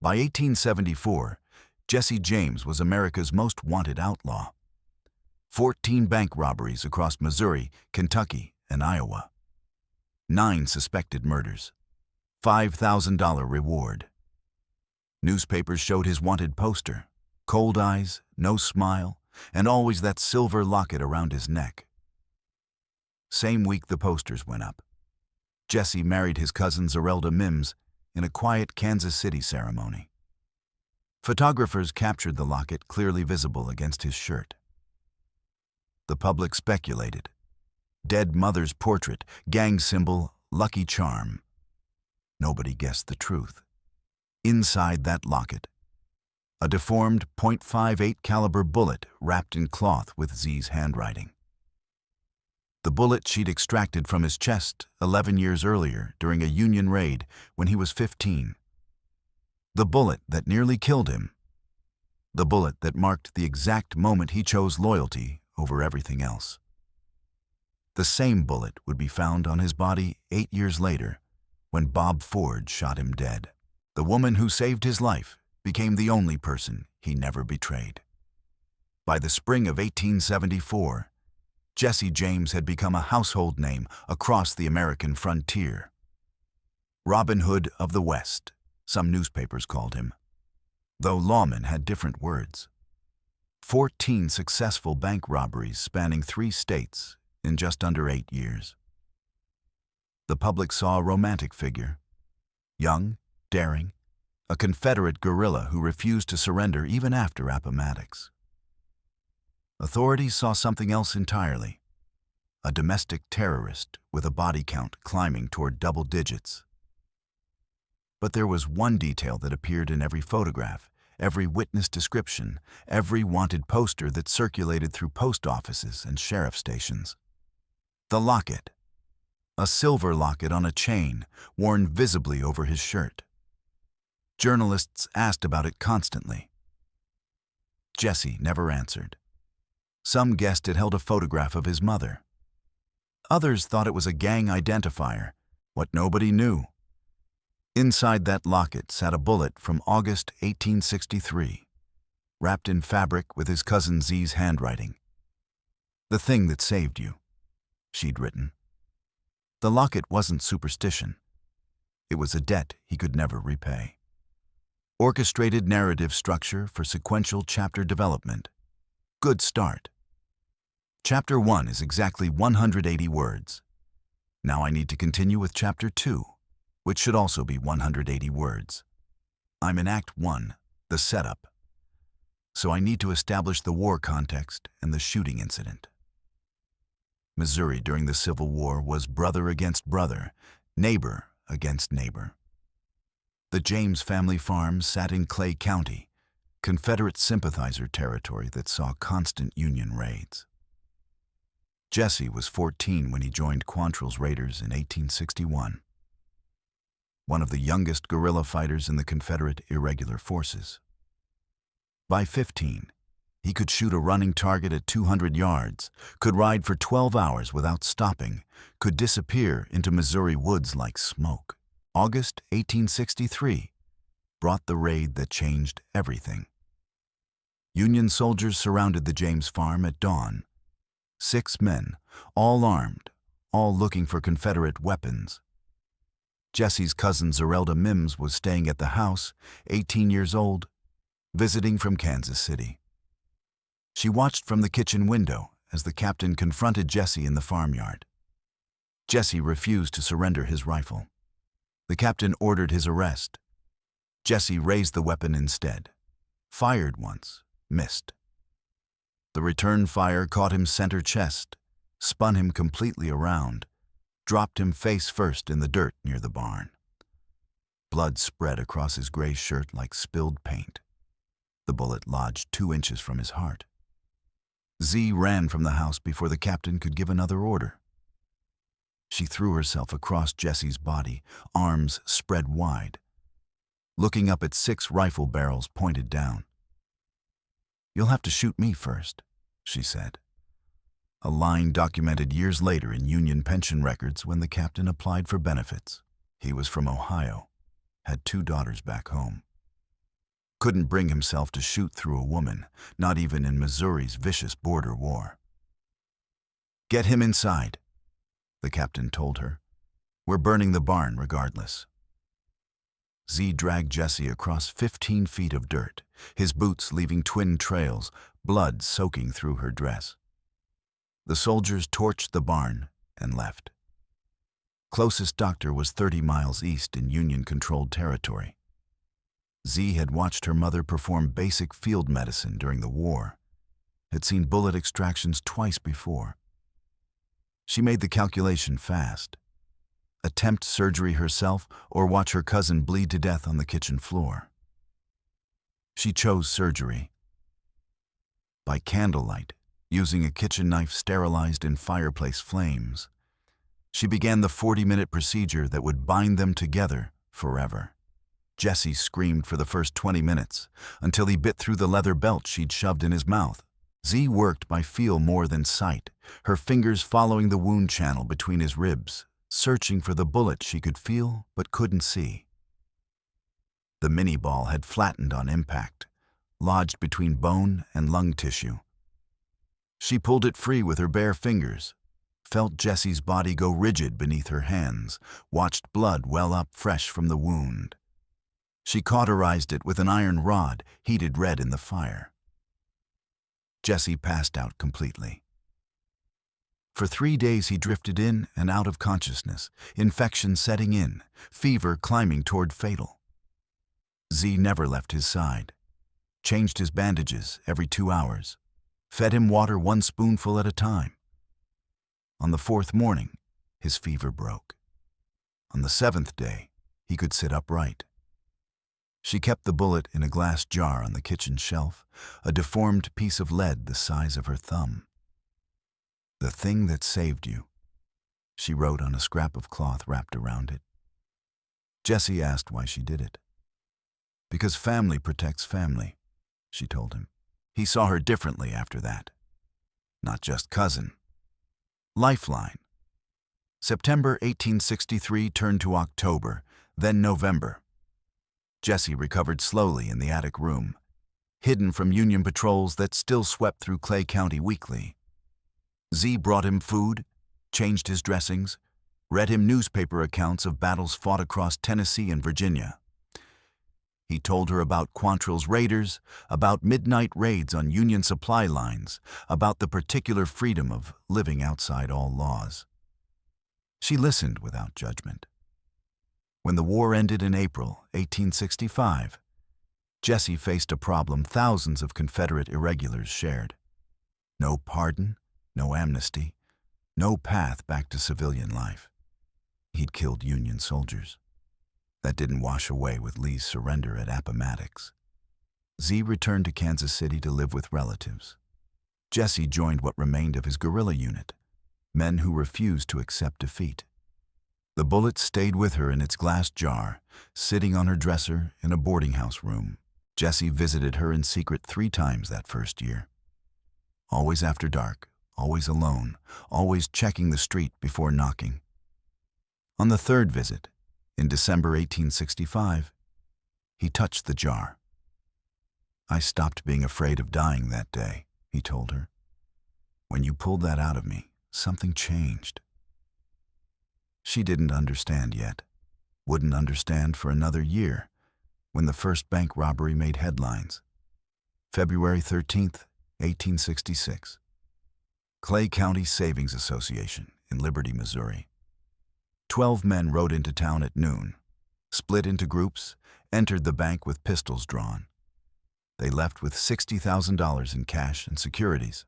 By 1874, Jesse James was America's most wanted outlaw. 14 bank robberies across Missouri, Kentucky, and Iowa. 9 suspected murders. $5,000 reward. Newspapers showed his wanted poster. Cold eyes, no smile, and always that silver locket around his neck. Same week the posters went up. Jesse married his cousin Zerelda Mimms in a quiet Kansas City ceremony. Photographers captured the locket clearly visible against his shirt. The public speculated. Dead mother's portrait, gang symbol, lucky charm. Nobody guessed the truth. Inside that locket, a deformed .58 caliber bullet wrapped in cloth with Z's handwriting. The bullet she'd extracted from his chest 11 years earlier during a Union raid when he was 15. The bullet that nearly killed him. The bullet that marked the exact moment he chose loyalty over everything else. The same bullet would be found on his body 8 years later when Bob Ford shot him dead. The woman who saved his life became the only person he never betrayed. By the spring of 1874, Jesse James had become a household name across the American frontier. Robin Hood of the West, some newspapers called him, though lawmen had different words. 14 successful bank robberies spanning 3 states in just under 8 years. The public saw a romantic figure, young, daring, a Confederate guerrilla who refused to surrender even after Appomattox. Authorities saw something else entirely, a domestic terrorist with a body count climbing toward double digits. But there was one detail that appeared in every photograph, every witness description, every wanted poster that circulated through post offices and sheriff stations. The locket. A silver locket on a chain, worn visibly over his shirt. Journalists asked about it constantly. Jesse never answered. Some guessed it held a photograph of his mother. Others thought it was a gang identifier, what nobody knew. Inside that locket sat a bullet from August 1863, wrapped in fabric with his cousin Z's handwriting. "The thing that saved you," she'd written. The locket wasn't superstition. It was a debt he could never repay. Orchestrated narrative structure for sequential chapter development. Good start. Chapter 1 is exactly 180 words. Now I need to continue with Chapter 2, which should also be 180 words. I'm in Act 1, the setup. So I need to establish the war context and the shooting incident. Missouri during the Civil War was brother against brother, neighbor against neighbor. The James family farm sat in Clay County, Confederate sympathizer territory that saw constant Union raids. Jesse was 14 when he joined Quantrill's Raiders in 1861. One of the youngest guerrilla fighters in the Confederate irregular forces. By 15, he could shoot a running target at 200 yards, could ride for 12 hours without stopping, could disappear into Missouri woods like smoke. August 1863 brought the raid that changed everything. Union soldiers surrounded the James farm at dawn. 6 men, all armed, all looking for Confederate weapons. Jesse's cousin Zerelda Mimms was staying at the house, 18 years old, visiting from Kansas City. She watched from the kitchen window as the captain confronted Jesse in the farmyard. Jesse refused to surrender his rifle. The captain ordered his arrest. Jesse raised the weapon instead. Fired once, missed. The return fire caught him center chest, spun him completely around, dropped him face first in the dirt near the barn. Blood spread across his gray shirt like spilled paint. The bullet lodged 2 inches from his heart. Z ran from the house before the captain could give another order. She threw herself across Jesse's body, arms spread wide, looking up at 6 rifle barrels pointed down. "You'll have to shoot me first," she said. A line documented years later in Union pension records when the captain applied for benefits. He was from Ohio, had 2 daughters back home. Couldn't bring himself to shoot through a woman, not even in Missouri's vicious border war. "Get him inside," the captain told her. "We're burning the barn regardless." Z dragged Jessie across 15 feet of dirt, his boots leaving twin trails, blood soaking through her dress. The soldiers torched the barn and left. Closest doctor was 30 miles east in Union-controlled territory. Z had watched her mother perform basic field medicine during the war, had seen bullet extractions twice before. She made the calculation fast. Attempt surgery herself or watch her cousin bleed to death on the kitchen floor. She chose surgery. By candlelight, using a kitchen knife sterilized in fireplace flames, she began the 40-minute procedure that would bind them together forever. Jessie screamed for the first 20 minutes, until he bit through the leather belt she'd shoved in his mouth. Z worked by feel more than sight, her fingers following the wound channel between his ribs, searching for the bullet she could feel but couldn't see. The mini-ball had flattened on impact, lodged between bone and lung tissue. She pulled it free with her bare fingers, felt Jessie's body go rigid beneath her hands, watched blood well up fresh from the wound. She cauterized it with an iron rod heated red in the fire. Jessie passed out completely. For 3 days he drifted in and out of consciousness, infection setting in, fever climbing toward fatal. Z never left his side, changed his bandages every 2 hours, fed him water 1 spoonful at a time. On the 4th morning, his fever broke. On the 7th day, he could sit upright. She kept the bullet in a glass jar on the kitchen shelf, a deformed piece of lead the size of her thumb. "The thing that saved you," she wrote on a scrap of cloth wrapped around it. Jessie asked why she did it. "Because family protects family," she told him. He saw her differently after that. Not just cousin. Lifeline. September 1863 turned to October, then November. Jessie recovered slowly in the attic room, hidden from Union patrols that still swept through Clay County weekly. Z brought him food, changed his dressings, read him newspaper accounts of battles fought across Tennessee and Virginia. He told her about Quantrill's raiders, about midnight raids on Union supply lines, about the particular freedom of living outside all laws. She listened without judgment. When the war ended in April 1865, Jessie faced a problem thousands of Confederate irregulars shared. No pardon, no amnesty, no path back to civilian life. He'd killed Union soldiers. That didn't wash away with Lee's surrender at Appomattox. Z returned to Kansas City to live with relatives. Jessie joined what remained of his guerrilla unit, men who refused to accept defeat. The bullet stayed with her in its glass jar, sitting on her dresser in a boarding house room. Jessie visited her in secret 3 times that first year. Always after dark, always alone, always checking the street before knocking. On the 3rd visit, in December 1865, he touched the jar. "I stopped being afraid of dying that day," he told her. "When you pulled that out of me, something changed." She didn't understand yet, wouldn't understand for another year, when the first bank robbery made headlines. February 13th, 1866. Clay County Savings Association in Liberty, Missouri. 12 men rode into town at noon, split into groups, entered the bank with pistols drawn. They left with $60,000 in cash and securities.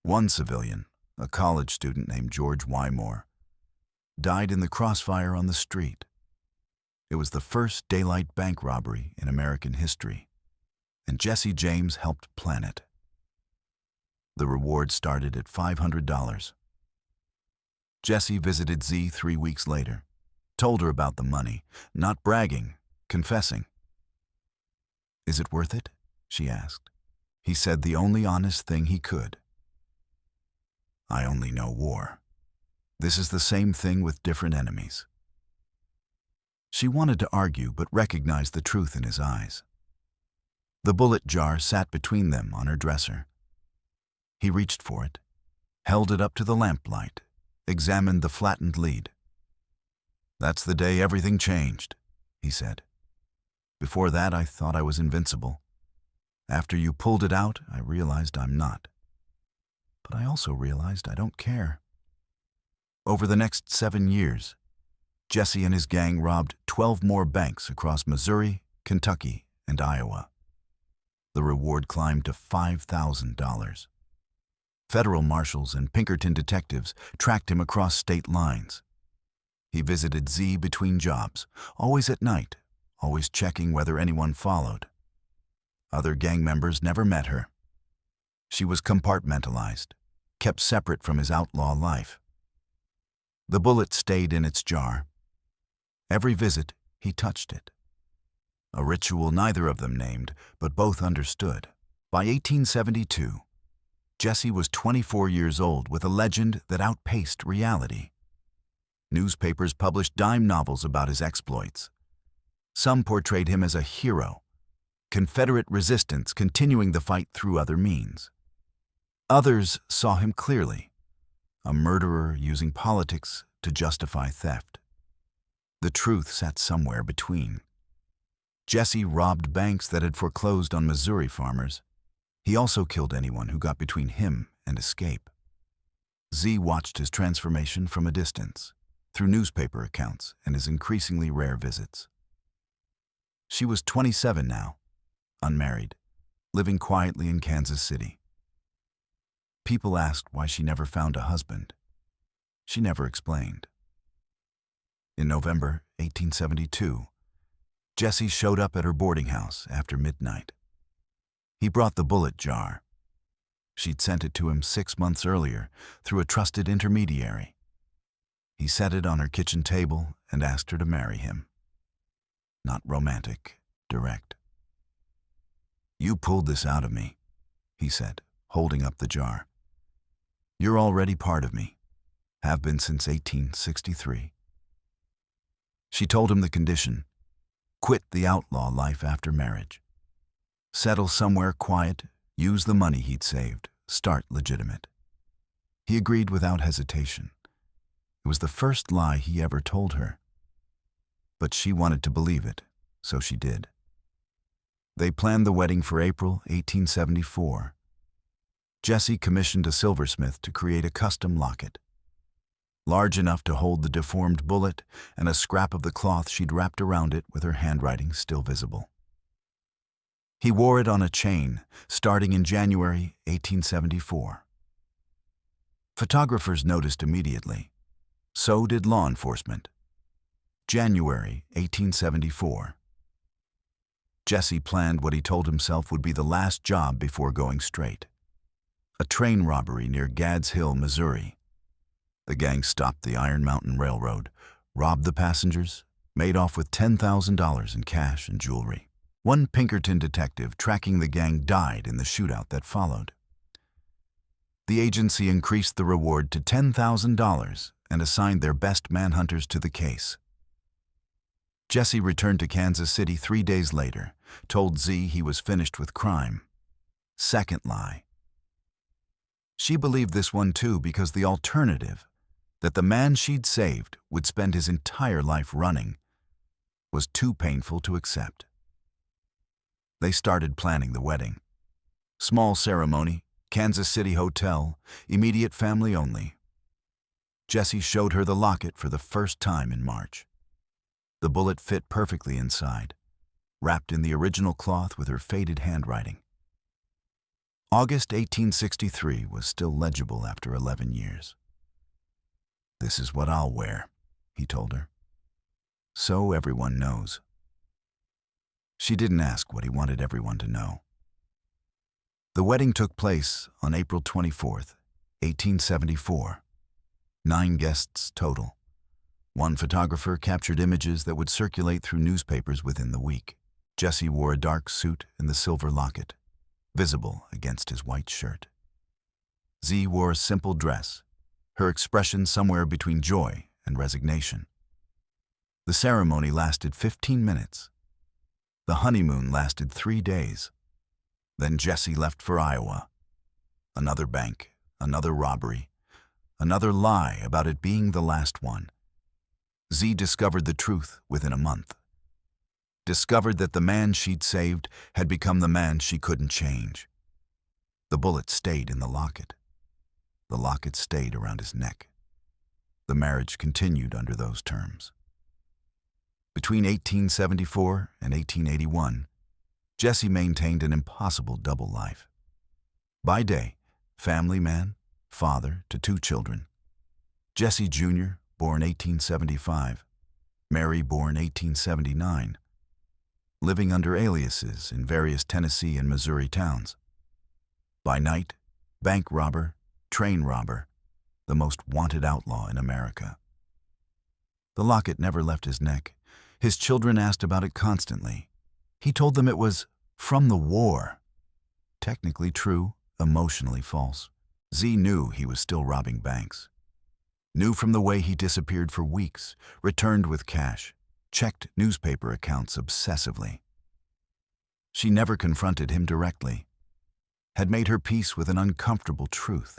One civilian, a college student named George Wymore, died in the crossfire on the street. It was the first daylight bank robbery in American history, and Jesse James helped plan it. The reward started at $500. Jessie visited Z 3 weeks later, told her about the money, not bragging, confessing. "Is it worth it?" she asked. He said the only honest thing he could. "I only know war. This is the same thing with different enemies." She wanted to argue but recognized the truth in his eyes. The bullet jar sat between them on her dresser. He reached for it, held it up to the lamplight, examined the flattened lead. "That's the day everything changed," he said. "Before that, I thought I was invincible. After you pulled it out, I realized I'm not. But I also realized I don't care." Over the next 7 years, Jesse and his gang robbed 12 more banks across Missouri, Kentucky, and Iowa. The reward climbed to $5,000. Federal marshals and Pinkerton detectives tracked him across state lines. He visited Z between jobs, always at night, always checking whether anyone followed. Other gang members never met her. She was compartmentalized, kept separate from his outlaw life. The bullet stayed in its jar. Every visit, he touched it. A ritual neither of them named, but both understood. By 1872, Jesse was 24 years old with a legend that outpaced reality. Newspapers published dime novels about his exploits. Some portrayed him as a hero, Confederate resistance continuing the fight through other means. Others saw him clearly, a murderer using politics to justify theft. The truth sat somewhere between. Jesse robbed banks that had foreclosed on Missouri farmers. He also killed anyone who got between him and escape. Z watched his transformation from a distance, through newspaper accounts and his increasingly rare visits. She was 27 now, unmarried, living quietly in Kansas City. People asked why she never found a husband. She never explained. In November 1872, Jesse showed up at her boarding house after midnight. He brought the bullet jar. She'd sent it to him 6 months earlier through a trusted intermediary. He set it on her kitchen table and asked her to marry him. Not romantic, direct. "You pulled this out of me," he said, holding up the jar. "You're already part of me. Have been since 1863. She told him the condition: quit the outlaw life after marriage. Settle somewhere quiet, use the money he'd saved, start legitimate. He agreed without hesitation. It was the first lie he ever told her. But she wanted to believe it, so she did. They planned the wedding for April 1874. Jesse commissioned a silversmith to create a custom locket, large enough to hold the deformed bullet and a scrap of the cloth she'd wrapped around it with her handwriting still visible. He wore it on a chain starting in January 1874. Photographers noticed immediately. So did law enforcement. January 1874. Jesse planned what he told himself would be the last job before going straight. A train robbery near Gads Hill, Missouri. The gang stopped the Iron Mountain Railroad, robbed the passengers, made off with $10,000 in cash and jewelry. One Pinkerton detective tracking the gang died in the shootout that followed. The agency increased the reward to $10,000 and assigned their best manhunters to the case. Jesse returned to Kansas City 3 days later, told Z he was finished with crime. Second lie. She believed this one too because the alternative, that the man she'd saved would spend his entire life running, was too painful to accept. They started planning the wedding. Small ceremony, Kansas City hotel, immediate family only. Jesse showed her the locket for the first time in March. The bullet fit perfectly inside, wrapped in the original cloth with her faded handwriting. August 1863 was still legible after 11 years. "This is what I'll wear," he told her. "So everyone knows." She didn't ask what he wanted everyone to know. The wedding took place on April 24th, 1874. 9 guests total. 1 photographer captured images that would circulate through newspapers within the week. Jesse wore a dark suit and the silver locket, visible against his white shirt. Z wore a simple dress, her expression somewhere between joy and resignation. The ceremony lasted 15 minutes. The honeymoon lasted 3 days. Then Jesse left for Iowa. Another bank, another robbery, another lie about it being the last one. Z discovered the truth within a month. Discovered that the man she'd saved had become the man she couldn't change. The bullet stayed in the locket. The locket stayed around his neck. The marriage continued under those terms. Between 1874 and 1881, Jesse maintained an impossible double life. By day, family man, father to 2 children. Jesse Jr., born 1875, Mary, born 1879, living under aliases in various Tennessee and Missouri towns. By night, bank robber, train robber, the most wanted outlaw in America. The locket never left his neck. His children asked about it constantly. He told them it was from the war. Technically true, emotionally false. Z knew he was still robbing banks. Knew from the way he disappeared for weeks, returned with cash, checked newspaper accounts obsessively. She never confronted him directly. Had made her peace with an uncomfortable truth.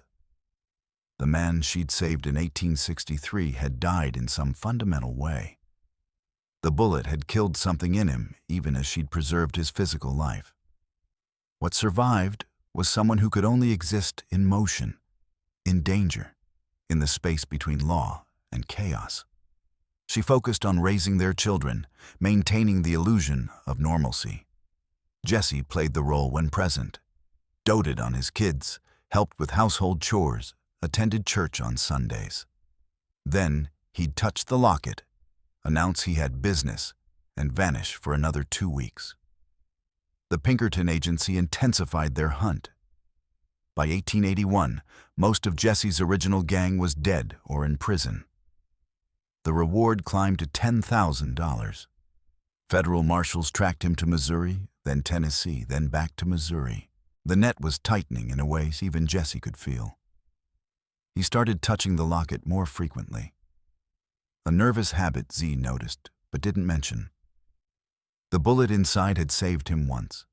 The man she'd saved in 1863 had died in some fundamental way. The bullet had killed something in him, even as she'd preserved his physical life. What survived was someone who could only exist in motion, in danger, in the space between law and chaos. She focused on raising their children, maintaining the illusion of normalcy. Jesse played the role when present, doted on his kids, helped with household chores, attended church on Sundays. Then he'd touch the locket, announce he had business, and vanish for another 2 weeks. The Pinkerton agency intensified their hunt. By 1881, most of Jesse's original gang was dead or in prison. The reward climbed to $10,000. Federal marshals tracked him to Missouri, then Tennessee, then back to Missouri. The net was tightening in a way even Jesse could feel. He started touching the locket more frequently. A nervous habit Z noticed, but didn't mention. The bullet inside had saved him once.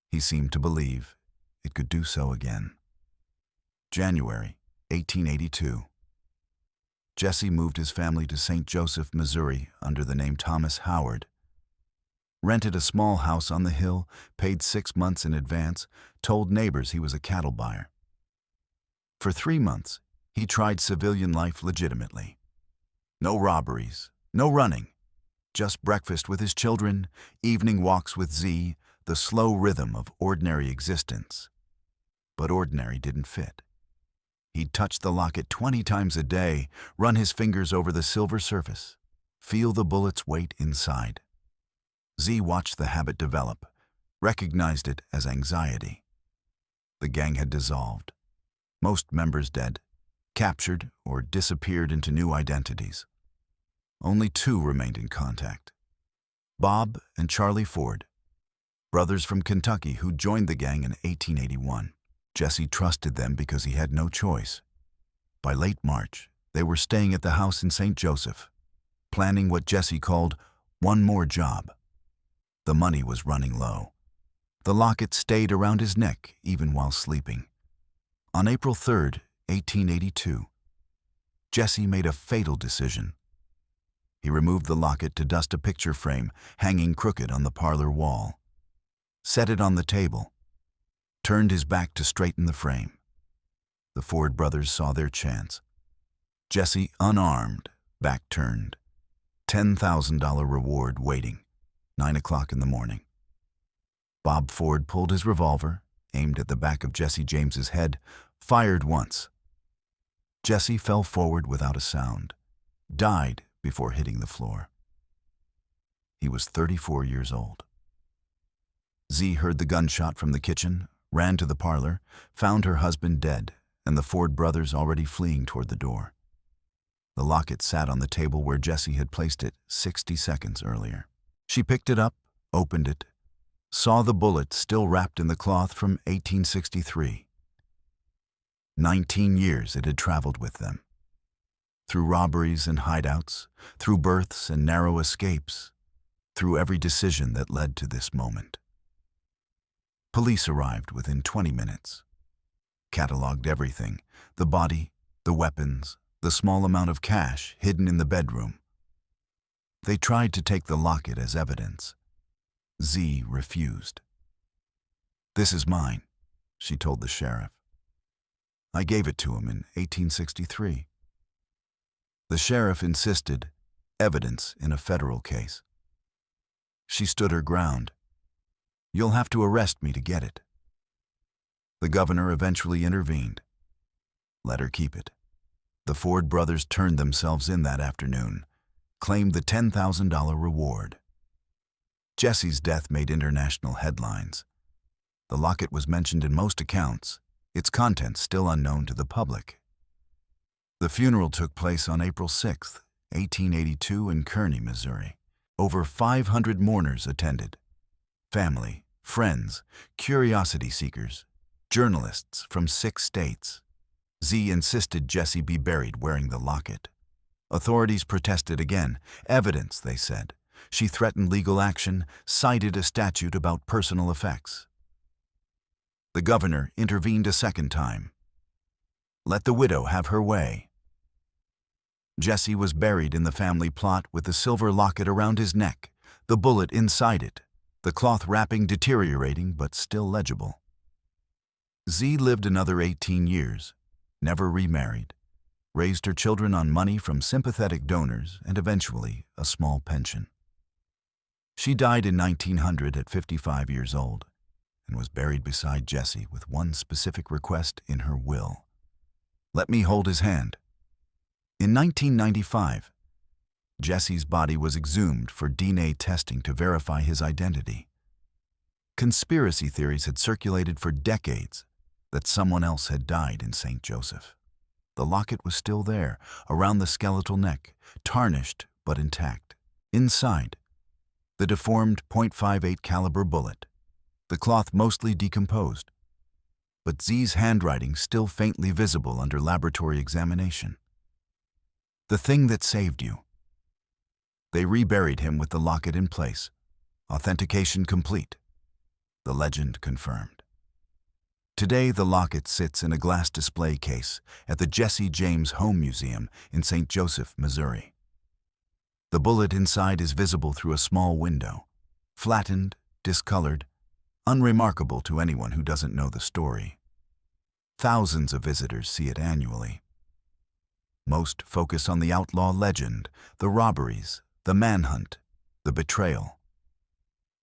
He seemed to believe it could do so again. January 1882. Jesse moved his family to St. Joseph, Missouri, under the name Thomas Howard. Rented a small house on the hill, paid 6 months in advance, told neighbors he was a cattle buyer. For 3 months, he tried civilian life legitimately. No robberies, no running, just breakfast with his children, evening walks with Z, the slow rhythm of ordinary existence. But ordinary didn't fit. He'd touch the locket 20 times a day, run his fingers over the silver surface, feel the bullet's weight inside. Z watched the habit develop, recognized it as anxiety. The gang had dissolved. Most members dead, captured or disappeared into new identities. Only 2 remained in contact. Bob and Charlie Ford, brothers from Kentucky who joined the gang in 1881. Jesse trusted them because he had no choice. By late March, they were staying at the house in St. Joseph, planning what Jesse called one more job. The money was running low. The locket stayed around his neck even while sleeping. On April 3rd, 1882, Jesse made a fatal decision. He removed the locket to dust a picture frame hanging crooked on the parlor wall, set it on the table, turned his back to straighten the frame. The Ford brothers saw their chance. Jesse, unarmed, back turned. $10,000 reward waiting, 9 o'clock in the morning. Bob Ford pulled his revolver, aimed at the back of Jesse James's head, fired once. Jesse fell forward without a sound, died before hitting the floor. He was 34 years old. Z heard the gunshot from the kitchen, ran to the parlor, found her husband dead, and the Ford brothers already fleeing toward the door. The locket sat on the table where Jesse had placed it 60 seconds earlier. She picked it up, opened it, saw the bullet still wrapped in the cloth from 1863. 19 years it had traveled with them. Through robberies and hideouts, through births and narrow escapes, through every decision that led to this moment. Police arrived within 20 minutes, cataloged everything: the body, the weapons, the small amount of cash hidden in the bedroom. They tried to take the locket as evidence. Z refused. "This is mine," she told the sheriff. "I gave it to him in 1863. The sheriff insisted, evidence in a federal case. She stood her ground. "You'll have to arrest me to get it." The governor eventually intervened. Let her keep it. The Ford brothers turned themselves in that afternoon, claimed the $10,000 reward. Jesse's death made international headlines. The locket was mentioned in most accounts, its contents still unknown to the public. The funeral took place on April 6, 1882 in Kearney, Missouri. Over 500 mourners attended. Family, friends, curiosity seekers, journalists from 6 states. Z insisted Jesse be buried wearing the locket. Authorities protested again. Evidence, they said. She threatened legal action, cited a statute about personal effects. The governor intervened a second time. Let the widow have her way. Jesse was buried in the family plot with the silver locket around his neck, the bullet inside it, the cloth wrapping deteriorating but still legible. Z lived another 18 years, never remarried, raised her children on money from sympathetic donors and eventually a small pension. She died in 1900 at 55 years old and was buried beside Jesse with one specific request in her will: "Let me hold his hand." In 1995, Jesse's body was exhumed for DNA testing to verify his identity. Conspiracy theories had circulated for decades that someone else had died in St. Joseph. The locket was still there, around the skeletal neck, tarnished but intact. Inside, the deformed .58 caliber bullet, the cloth mostly decomposed, but Z's handwriting still faintly visible under laboratory examination. The thing that saved you. They reburied him with the locket in place, authentication complete, the legend confirmed. Today, the locket sits in a glass display case at the Jesse James Home Museum in St. Joseph, Missouri. The bullet inside is visible through a small window, flattened, discolored, unremarkable to anyone who doesn't know the story. Thousands of visitors see it annually. Most focus on the outlaw legend, the robberies, the manhunt, the betrayal.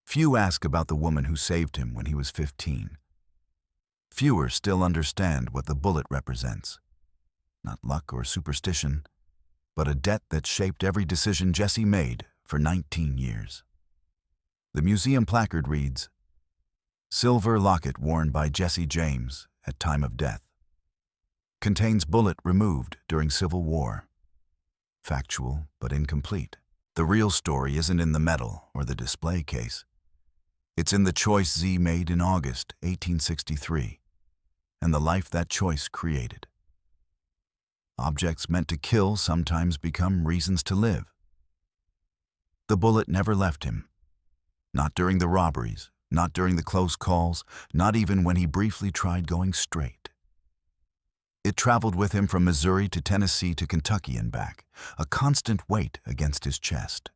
Few ask about the woman who saved him when he was 15. Fewer still understand what the bullet represents. Not luck or superstition, but a debt that shaped every decision Jesse made for 19 years. The museum placard reads, "Silver locket worn by Jesse James at time of death. Contains bullet removed during Civil War." Factual, but incomplete. The real story isn't in the medal or the display case. It's in the choice Z made in August 1863, and the life that choice created. Objects meant to kill sometimes become reasons to live. The bullet never left him. Not during the robberies, not during the close calls, not even when he briefly tried going straight. It traveled with him from Missouri to Tennessee to Kentucky and back, a constant weight against his chest.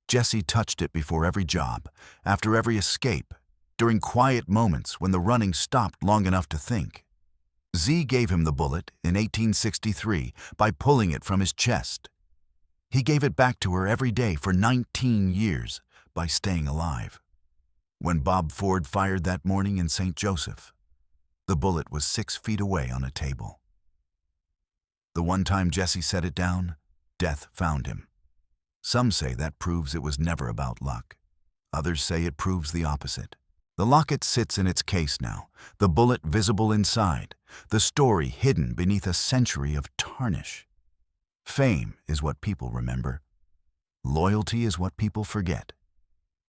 Jesse touched it before every job, after every escape, during quiet moments when the running stopped long enough to think. Z gave him the bullet in 1863 by pulling it from his chest. He gave it back to her every day for 19 years by staying alive. When Bob Ford fired that morning in St. Joseph, the bullet was 6 feet away on a table. The one time Jesse set it down, death found him. Some say that proves it was never about luck. Others say it proves the opposite. The locket sits in its case now, the bullet visible inside, the story hidden beneath a century of tarnish. Fame is what people remember. Loyalty is what people forget.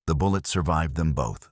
The bullet survived them both,